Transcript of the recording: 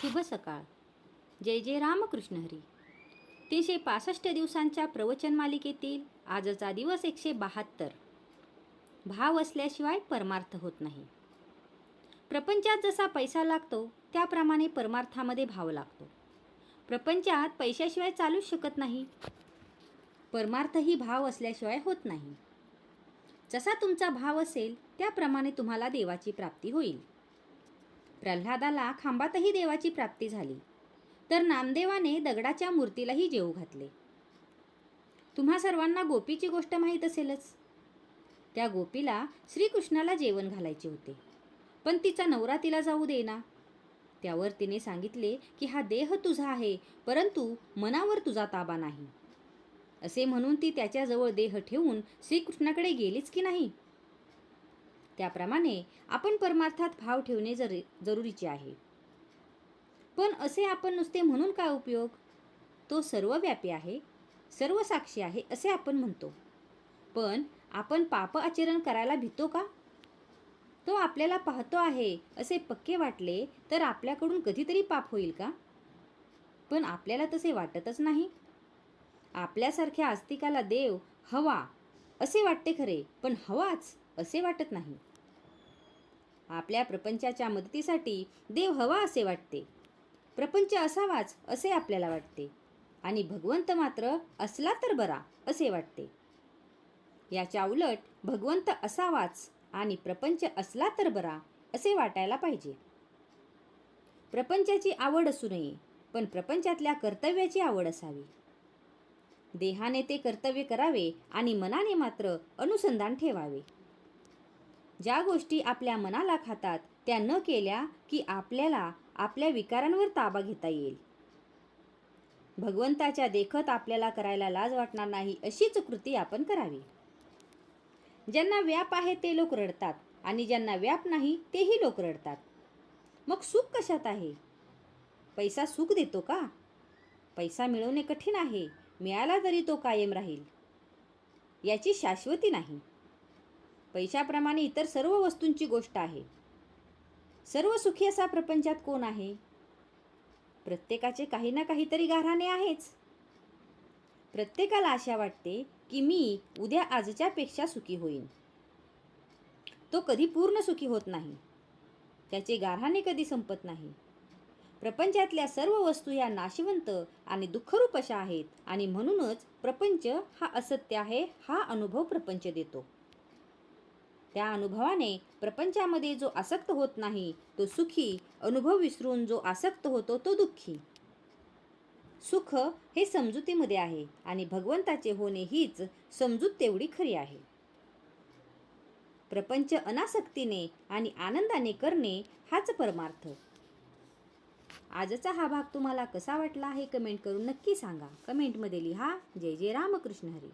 शुभ सकाळ. जय जय रामकृष्ण हरी. 365 दिवसांच्या प्रवचन मालिकेतील आजचा दिवस 172. भाव असल्याशिवाय परमार्थ होत नाही. प्रपंचात जसा पैसा लागतो त्याप्रमाणे परमार्थामध्ये भाव लागतो. प्रपंचात पैशाशिवाय चालूच शकत नाही. परमार्थही भाव असल्याशिवाय होत नाही. जसा तुमचा भाव असेल त्याप्रमाणे तुम्हाला देवाची प्राप्ती होईल. प्रल्हादाला खांबातही देवाची प्राप्ती झाली, तर नामदेवाने दगडाच्या मूर्तीलाही जेवू घातले. तुम्हा सर्वांना गोपीची गोष्ट माहीत असेलच. त्या गोपीला श्रीकृष्णाला जेवण घालायचे होते, पण तिचा नवरा तिला जाऊ देना. त्यावर तिने सांगितले की हा देह तुझा आहे, परंतु मनावर तुझा ताबा नाही. असे म्हणून ती त्याच्याजवळ देह ठेवून श्रीकृष्णाकडे गेलीच की नाही. त्याप्रमाणे आपण परमार्थात भाव ठेवणे जरुरीचे आहे. पण असे आपण नुसते म्हणून काय उपयोग? तो सर्वव्यापी आहे, सर्व साक्षी आहे असे आपण म्हणतो, पण आपण पाप आचरण करायला भीतो का? तो आपल्याला पाहतो आहे असे पक्के वाटले तर आपल्याकडून कधीतरी पाप होईल का? पण आपल्याला तसे वाटतच नाही. आपल्यासारख्या आस्तिकाला देव हवा असे वाटते खरे, पण हवाच असे वाटत नाही. आपल्या प्रपंचाच्या मदतीसाठी देव हवा असे वाटते, प्रपंच असावाच असे आपल्याला वाटते, आणि भगवंत मात्र असला तर बरा असे वाटते. याच्या उलट भगवंत असावाच आणि प्रपंच असला तर बरा असे वाटायला पाहिजे. प्रपंचाची आवड असू नये, पण प्रपंचातल्या कर्तव्याची आवड असावी. देहाने ते कर्तव्य करावे आणि मनाने मात्र अनुसंधान ठेवावे. ज्या गोष्टी आपल्या मनाला खातात त्या न केल्या की आपल्याला आपल्या विकारांवर ताबा घेता येईल. भगवंताच्या देखत आपल्याला करायला लाज वाटणार नाही अशीच कृती आपण करावी. ज्यांना व्याप आहे ते लोक रडतात आणि ज्यांना व्याप नाही तेही लोक रडतात. मग सुख कशात आहे? पैसा सुख देतो का? पैसा मिळवणे कठीण आहे, मिळाला तरी तो कायम राहील याची शाश्वती नाही. पैशाप्रमाणे इतर सर्व वस्तूंची गोष्ट आहे. सर्व सुखी असा प्रपंचात कोण आहे? प्रत्येकाचे काही ना काहीतरी गाऱ्हाणे आहेच. प्रत्येकाला आशा वाटते की मी उद्या आजच्या पेक्षा सुखी होईन. तो कधी पूर्ण सुखी होत नाही. त्याचे गाऱ्हाणे कधी संपत नाही. प्रपंचातल्या सर्व वस्तू या नाशवंत आणि दुःखरूप अशा आहेत, आणि म्हणूनच प्रपंच हा असत्य आहे हा अनुभव प्रपंच देतो. त्या अनुभवाने प्रपंचामध्ये जो आसक्त होत नाही तो सुखी, अनुभव विसरून जो आसक्त होतो तो दुःखी. सुख हे समजुतीमध्ये आहे आणि भगवंताचे होणे हीच समजूत तेवढी खरी आहे. प्रपंच अनासक्तीने आणि आनंदाने करणे हाच परमार्थ. आजचा हा भाग तुम्हाला कसा वाटला हे कमेंट करून नक्की सांगा. कमेंटमध्ये लिहा. जय जय रामकृष्ण हरी.